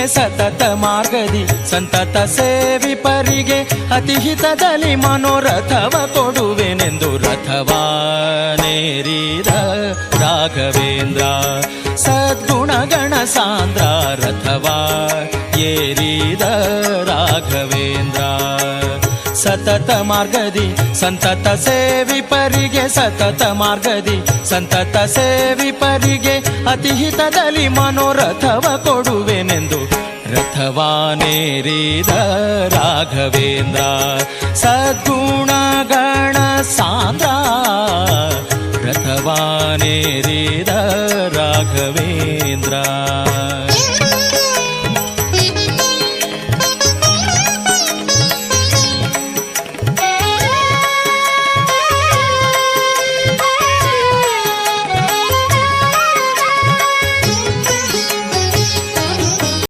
ಪರಿಗೆ ಸತತ ಮಾರ್ಗದಿ ಸಂತತ ಸೇವಿಪರಿಗೆ ಅತಿಹಿತದಲ್ಲಿ ಮನೋರಥವ ಕೊಡುವೆನೆಂದು ರಥವಾನೇರಿದ ರಾಘವೇಂದ್ರ ಸದ್ಗುಣಗಣ ಸಾಂದ್ರ ರಥವಾ ಏರಿದ ರಾಘವೇಂದ್ರ ಸತತ ಮಾರ್ಗದಿ ಸಂತತ ಸೇವಿಪರಿಗೆ ಸತತ ಮಾರ್ಗದಿ ಸಂತತ ಸೇವಿಪರಿಗೆ ಅತಿಹಿತದಲ್ಲಿ ಮನೋರಥವ ಕೊಡುವೆನೆಂದು ರಥವಾನೇರಿದ ರಾಘವೇಂದ್ರ ಸದ್ಗುಣಗಣ ಸಾಂದ್ರ ರಥವಾನೇರಿದ ರಾಘವೇಂದ್ರ.